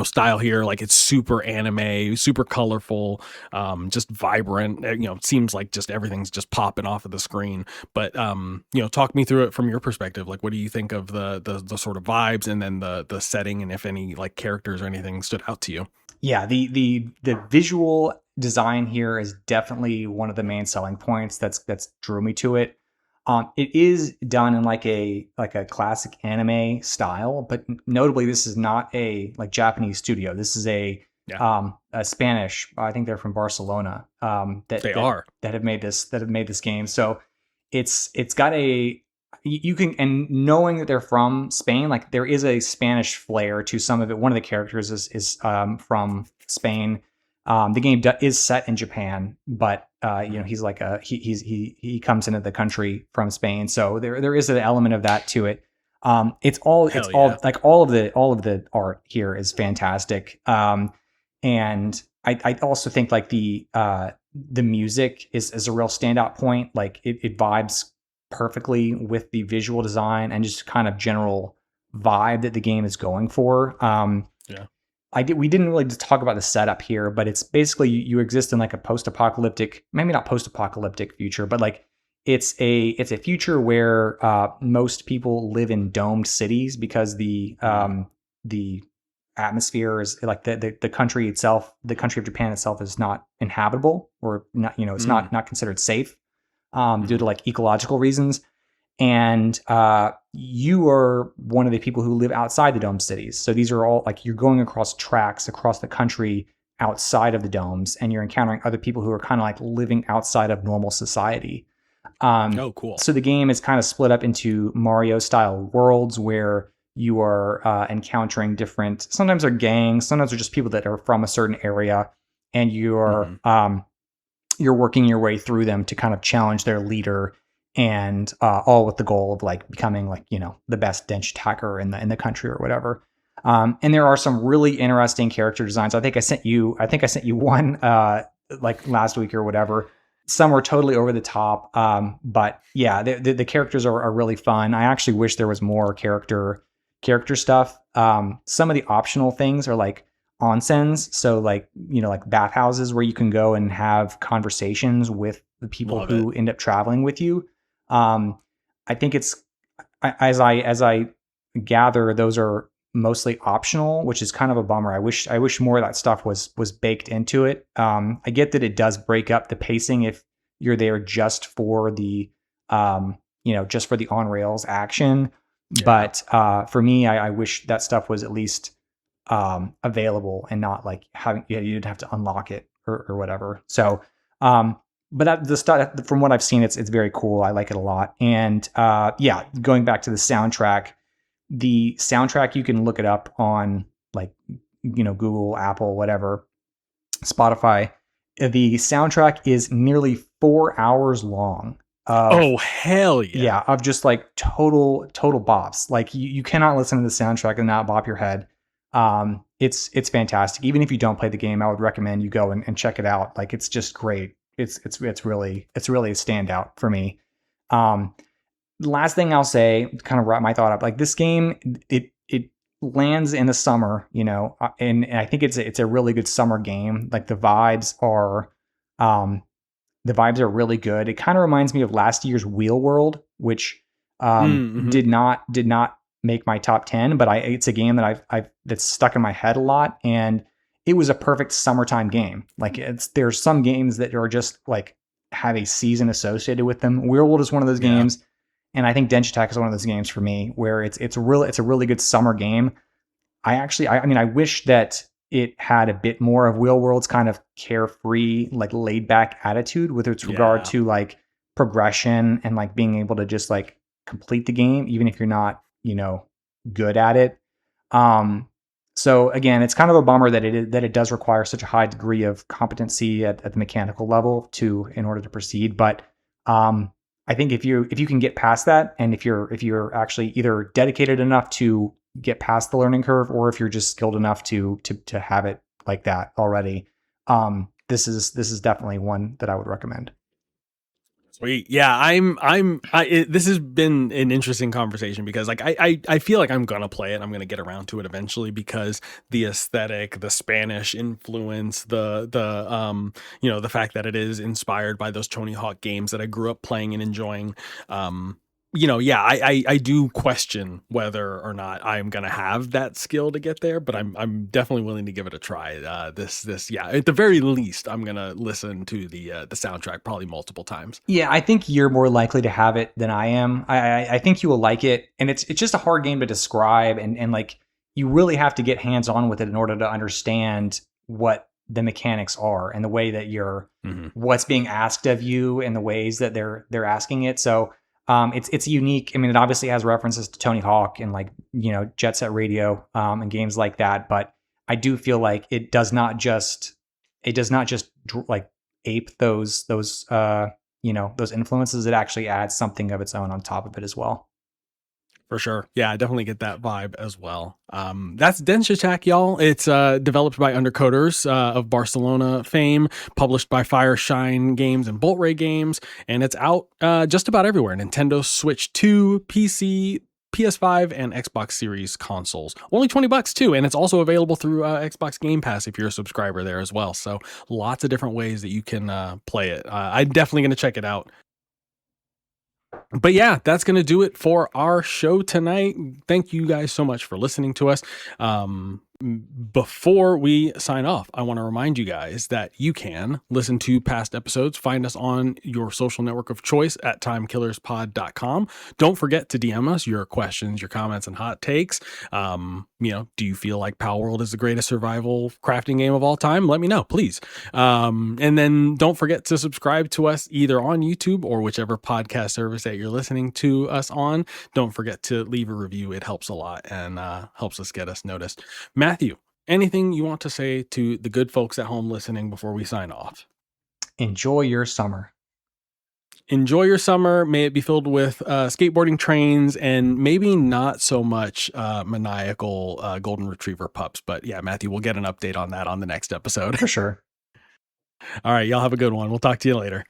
style here, like it's super anime, super colorful, just vibrant. It seems like just everything's just popping off of the screen. But talk me through it from your perspective. Like, what do you think of the sort of vibes, and then the setting, and if any like characters or anything stood out to you? Yeah, the visual design here is definitely one of the main selling points that's drew me to it. It is done in like a classic anime style, but notably, this is not a like Japanese studio. This is Yeah, a Spanish. I think they're from Barcelona. That they that are. that have made this game. So it's got you can, and knowing that they're from Spain, like there is a Spanish flair to some of it. One of the characters is from Spain. The game is set in Japan, but he's like he comes into the country from Spain, so there is an element of that to it. It's Hell yeah. all like all of the art here is fantastic. And I also think like the music is a real standout point. Like it vibes perfectly with the visual design and just kind of general vibe that the game is going for. Yeah. We didn't really just talk about the setup here, but it's basically you exist in like a post-apocalyptic, maybe not post-apocalyptic future, but like it's a future where most people live in domed cities because Mm. the atmosphere is like the country itself, the country of Japan itself is not inhabitable, or not, it's Mm. not considered safe, due to Hmm. like ecological reasons. And you are one of the people who live outside the dome cities. So these are all like you're going across tracks across the country outside of the domes, and you're encountering other people who are kind of like living outside of normal society. Um, Oh, cool. so the game is kind of split up into Mario style worlds where you are encountering different, sometimes they're gangs, sometimes they're just people that are from a certain area, and Hmm. you're working your way through them to kind of challenge their leader, and all with the goal of like becoming like the best Denshattacker in the country or whatever. And there are some really interesting character designs. I think I sent you one like last week or whatever. Some were totally over the top, but yeah, the characters are really fun. I actually wish there was more character stuff. Some of the optional things are like onsens, so like like bathhouses where you can go and have conversations with the people Love it. who end up traveling with you. um I think it's, as I gather, those are mostly optional, which is kind of a bummer. I wish more of that stuff was baked into it. I get that it does break up the pacing if you're there just for the on rails action, Yeah. But for me, I wish that stuff was at least available and not like having, yeah, you'd have to unlock it or whatever. So, but the stuff from what I've seen, it's very cool. I like it a lot. And yeah, going back to the soundtrack, you can look it up on like, Google, Apple, whatever, Spotify. The soundtrack is nearly 4 hours long of, Oh, hell yeah. yeah, of just like total bops. Like you cannot listen to the soundtrack and not bop your head. It's fantastic. Even if you don't play the game, I would recommend you go and check it out. Like it's just great. It's really a standout for me. Um, the last thing I'll say, kind of wrap my thought up, like this game, it lands in the summer, and I think it's a really good summer game. Like um, the vibes are really good. It kind of reminds me of last year's Wheel World, which Mm-hmm. did not make my top 10, but it's a game that I've that's stuck in my head a lot, and it was a perfect summertime game. Like there's some games that are just like have a season associated with them. Wheel World is one of those Yeah. games, and I think Denshattack is one of those games for me where it's a really good summer game. I mean, I wish that it had a bit more of Wheel World's kind of carefree, like laid back attitude with its regard Yeah. to like progression and like being able to just like complete the game, even if you're not, good at it. Um, so again, it's kind of a bummer that it does require such a high degree of competency at the mechanical level in order to proceed. But I think if you can get past that, and if you're actually either dedicated enough to get past the learning curve, or if you're just skilled enough to have it like that already, this is definitely one that I would recommend. Sweet. Yeah, this has been an interesting conversation because like I feel like I'm gonna play it. I'm gonna get around to it eventually because the aesthetic, the Spanish influence, the fact that it is inspired by those Tony Hawk games that I grew up playing and enjoying. Yeah, I do question whether or not I'm gonna have that skill to get there, but I'm definitely willing to give it a try. Yeah, at the very least, I'm gonna listen to the soundtrack probably multiple times. Yeah, I think you're more likely to have it than I am. I think you will like it, and it's just a hard game to describe, and like you really have to get hands on with it in order to understand what the mechanics are and the way that Hmm. what's being asked of you and the ways that they're asking it. So it's unique. I mean, it obviously has references to Tony Hawk and like Jet Set Radio and games like that, but I do feel like it does not just like ape those influences. It actually adds something of its own on top of it as well. For sure. Yeah, I definitely get that vibe as well. That's Denshattack, y'all. It's developed by Undercoders of Barcelona fame, published by Fireshine Games and Bolt Ray Games, and it's out just about everywhere. Nintendo Switch 2, PC, PS5, and Xbox Series consoles. Only $20 too, and it's also available through Xbox Game Pass if you're a subscriber there as well. So lots of different ways that you can play it. I'm definitely going to check it out. But yeah, that's going to do it for our show tonight. Thank you guys so much for listening to us. Before we sign off, I want to remind you guys that you can listen to past episodes. Find us on your social network of choice at timekillerspod.com. Don't forget to DM us your questions, your comments, and hot takes. Do you feel like Palworld is the greatest survival crafting game of all time? Let me know, please. And then don't forget to subscribe to us either on YouTube or whichever podcast service that you're listening to us on. Don't forget to leave a review. It helps a lot and helps us get us noticed. Matthew, anything you want to say to the good folks at home listening before we sign off? Enjoy your summer. Enjoy your summer. May it be filled with skateboarding trains and maybe not so much maniacal golden retriever pups. But yeah, Matthew, we'll get an update on that on the next episode. For sure. All right, y'all have a good one. We'll talk to you later.